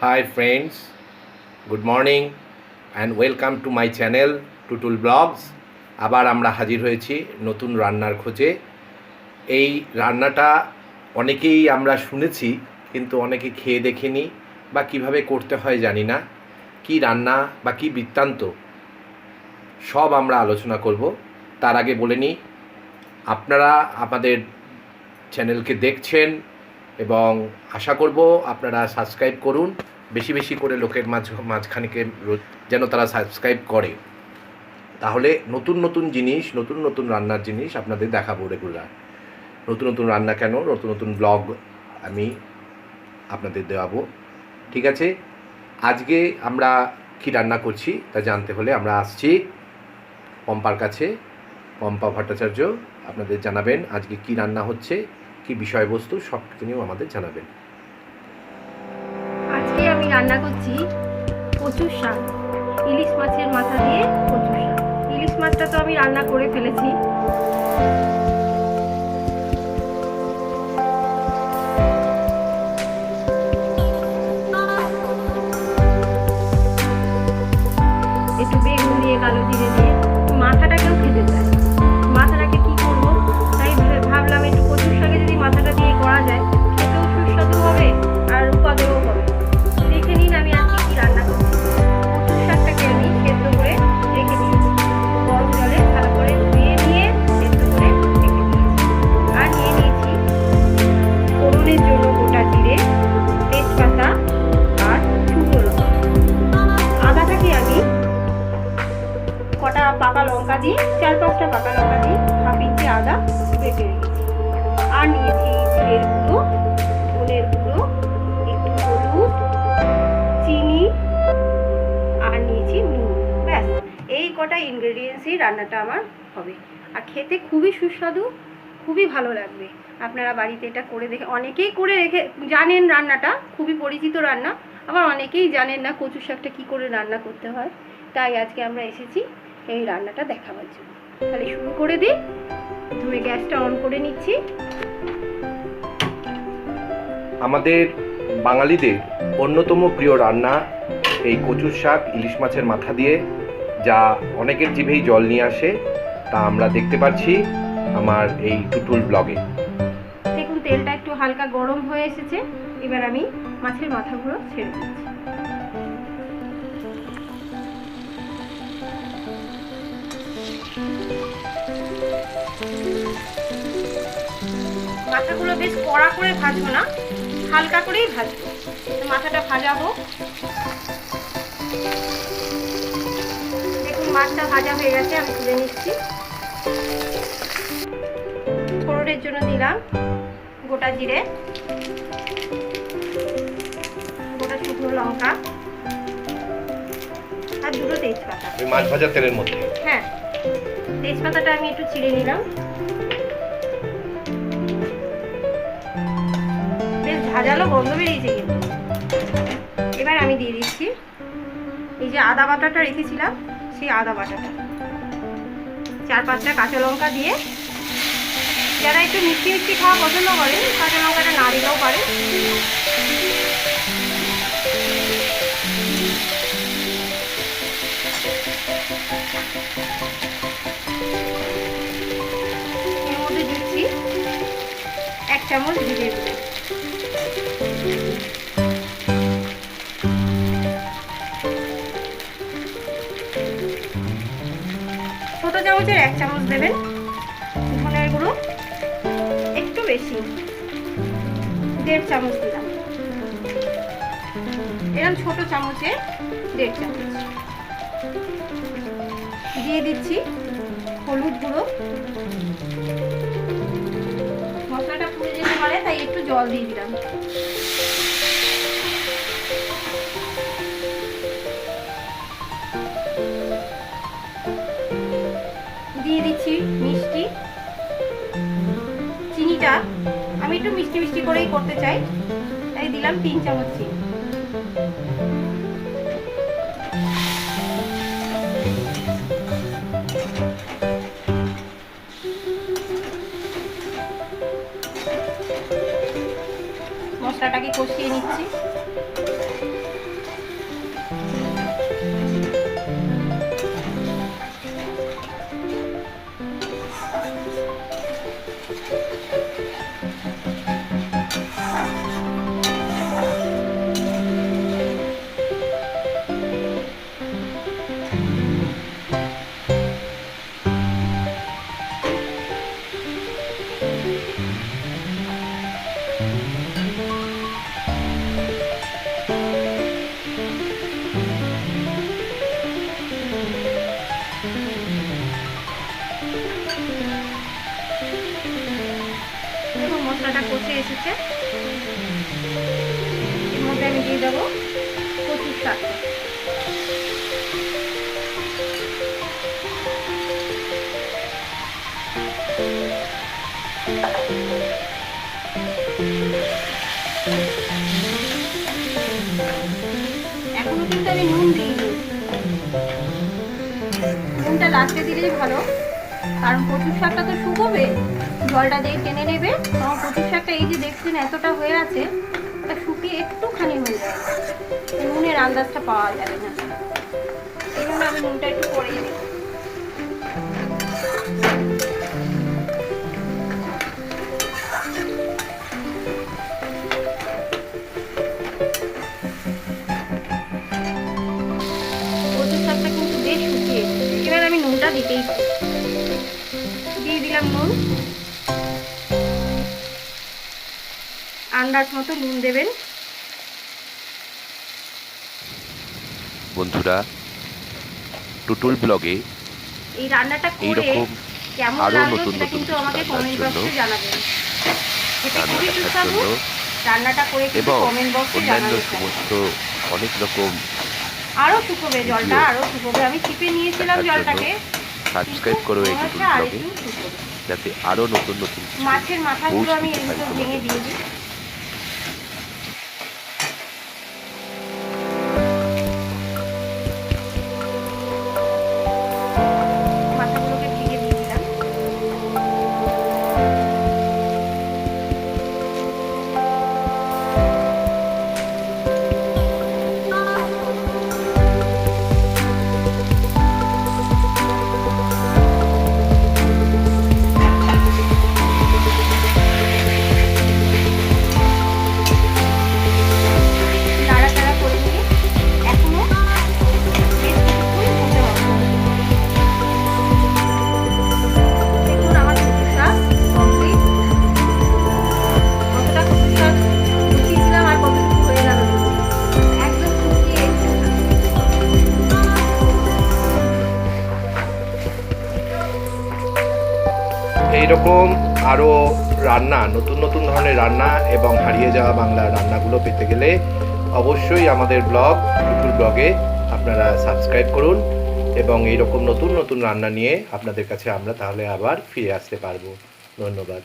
Hi friends, good morning and welcome to my channel TUTUL blogs. আবার আমরা হাজির হয়েছি নতুন রান্নার খোঁজে। এই রান্নাটা অনেকেই আমরা শুনেছি, কিন্তু অনেকে খেয়ে দেখিনি বা কিভাবে করতে হয় জানি না। কি রান্না বা কি বৃত্তান্ত সব আমরা আলোচনা করব। তার আগে বলে নিই, আপনারা আমাদের চ্যানেলকে দেখছেন এবং আশা করব আপনারা সাবস্ক্রাইব করুন, বেশি বেশি করে লোকের মাঝখানেকে যেন তারা সাবস্ক্রাইব করে। তাহলে নতুন নতুন জিনিস, নতুন নতুন রান্নার জিনিস আপনাদের দেখাবো রেগুলার। নতুন নতুন রান্না কেন, নতুন নতুন ব্লগ আমি আপনাদের দেওয়াবো। ঠিক আছে, আজকে আমরা কি রান্না করছি তা জানতে হলে আমরা আসছি পম্পার কাছে। পম্পা ভট্টাচার্য আপনাদের জানাবেন আজকে কি রান্না হচ্ছে, কি বিষয়বস্তু সব কিছু নিয়েও আমাদের জানাবেন। আজকে আমি রান্না করছি কচুর শাক, ইলিশ মাছের মাথা দিয়ে কচুর শাক। ইলিশ মাছটা তো আমি রান্না করে ফেলেছি। একটু বেগুন দিয়ে, কালো জিরে দিয়ে, মাথাটাকেও খেতে চাই। মাথাটাকে কি করবো, তাই ভাবলাম একটু কচুর শাকে যদি মাথাটা দিয়ে করা যায়, খেতেও সুস্বাদু হবে আর উপাদেয়ও হবে। দেখে নিন আমি আজকে কি রান্না করছি। কচুর শাকটাকে আমি সেদ্ধ করে রেখে দিয়েছি, গরম জলে ভালো করে ধুয়ে নিয়ে সেদ্ধ করে রেখে দিয়েছি। আর নিয়ে নিয়েছি ফোড়নের জন্য গোটা জিরে, তেজপাতা আর শুকনো লঙ্কা। আদাটাকে আমি কটা পাকা লঙ্কা দিয়ে, 4-5টা পাকা লঙ্কা দিয়ে হাফ ইঞ্চি আদা বেটে রেখেছি। আর নিয়েছি জিরের গুঁড়ো, ধনের গুঁড়ো, একটু হলুদ, চিনি আর নিয়েছি নুন। ব্যাস, এই কটা ইনগ্রেডিয়েন্টসই রান্নাটা আমার হবে। আর খেতে খুবই সুস্বাদু, খুবই ভালো লাগবে। আপনারা বাড়িতে এটা করে দেখে, অনেকেই করে রেখে জানেন রান্নাটা, খুবই পরিচিত রান্না। আবার অনেকেই জানেন না কচু শাকটা কী করে রান্না করতে হয়। তাই আজকে আমরা এসেছি এই রান্নাটা দেখাবার জন্য। তাহলে শুরু করে দিই। ধুয়ে গ্যাসটা অন করে নিচ্ছি। আমাদের বাঙালিদের অন্যতম প্রিয় রান্না এই কচুর শাক ইলিশ মাছের মাথা দিয়ে, যা অনেকের জিভেই জল নিয়ে আসে, তা আমরা দেখতে পাচ্ছি আমার এই টুটুল ব্লগে। দেখুন তেলটা একটু হালকা গরম হয়ে এসেছে। এবার আমি মাছের মাথাগুলো ছেড়ে দিচ্ছি। মাথাগুলো বেশ কড়া করে ভাজবো না, হালকা করেই ভাজবো। মাথাটা ভাজা হোক। দেখুন মাছটা ভাজা হয়ে গেছে, আমি তুলে নিচ্ছি। ফোড়নের জন্য দিলাম গোটা জিরে, গোটা শুকনো লঙ্কা আর দুটো তেজপাতা। মাছ ভাজা তেলের মধ্যে, হ্যাঁ, তেজপাতাটা আমি একটু ছিঁড়ে নিলাম। বেশ ঝাঁঝালো গন্ধ বেরিয়েছে কিন্তু। এবার আমি দিয়ে দিচ্ছি এই যে আদা বাটাটা রেখেছিলাম, সেই আদা বাটাটা। 4-5টা কাঁচা লঙ্কা দিয়ে, যারা একটু মিষ্টি মিষ্টি খাওয়া পছন্দ করেন কাঁচা লঙ্কাটা না দিলেও পারে। এর মধ্যে দিচ্ছি 1 চামচ জিরে গুঁড়ো, ছোট চামচের 1 চামচ দেবেন। ধনের গুঁড়ো একটু বেশি, 1.5 চামচ দিলাম। এরকম ছোট চামচে 1.5 চামচ দিয়ে দিচ্ছি। হলুদ গুঁড়ো, মশলাটা পুড়ে যেতে পারে তাই একটু জল দিয়ে দিলাম। দিয়ে দিচ্ছি মিষ্টি। চিনিটা আমি একটু মিষ্টি মিষ্টি করেই করতে চাই, তাই দিলাম 3 চামচ চিনি। মশলাটাকে কষিয়ে নিচ্ছি। মশলাটা কষে এসেছে, এর মধ্যে আমি দিয়ে দেবো কচুর শাক। এখনো কিন্তু আমি নুন দিইনি, নুনটা লাস্টে দিলেই ভালো, কারণ কচুর শাকটা তো শুকোবে, জলটা দিয়ে টেনে নেবে। তখন কচুর শাকটা এই যে দেখছেন এতটা হয়ে আছে, ওটা শুকিয়ে একটুখানি হয়ে যাবে, নুনের আন্দাজটা পাওয়া যাবে না। এই জন্য আমি নুনটা একটু পরেই দিই। কচুর শাকটা কিন্তু বেশ শুকিয়ে এসেছে, এবার আমি নুনটা দিতেই দিয়ে দিলাম নুন, আন্দাজ মতো নুন দেবেন। বন্ধুরা, টুটুল ব্লগে এই রান্নাটা করে এইরকম কেমন আরো লাগলো নতুন সেটা নতুন কিন্তু কিছু আমাকে রান্নার কমেন্ট জন্য, বক্সে জানাবেন। খেতে রান্না খুবই দেখার সুস্বাদু, জন্য রান্নাটা করে কিন্তু এবং কমেন্ট বক্সে অন্যান্য জানাবেন। সমস্ত অনেক রকম আরো শুকোবে জলটা, ভিডিও আরো শুকোবে। আমি চিপে নিয়েছিলাম দেখার জন্য জলটাকে, সাবস্ক্রাইব করো এই কিন্তু টুটুল আর ব্লগে, একটু শুকোবে। যাতে আরো নতুন নতুন কিছু মাছের মাথাগুলো পৌঁছে আমি দিতে এর পারি ভিতর ভেঙে তোমাদের। দিয়ে দিই। মাথাগুলোকে ভেঙে দিয়ে দিলাম। নাড়াচাড়া করে নিয়ে এখনো বেশ কিছুক্ষণ হতে হবে। দেখুন আমার কচুর শাক কমপ্লিট। কতটা কচুর শাক বসিয়েছিলাম আর কতটুকু হয়ে গেল একদম শুকিয়ে এসেছে। এইরকম আরও রান্না, নতুন নতুন ধরনের রান্না এবং হারিয়ে যাওয়া বাংলার রান্নাগুলো পেতে গেলে অবশ্যই আমাদের ব্লগ টুটুল ব্লগে আপনারা সাবস্ক্রাইব করুন, এবং এইরকম নতুন নতুন রান্না নিয়ে আপনাদের কাছে আমরা তাহলে আবার ফিরে আসতে পারবো। ধন্যবাদ।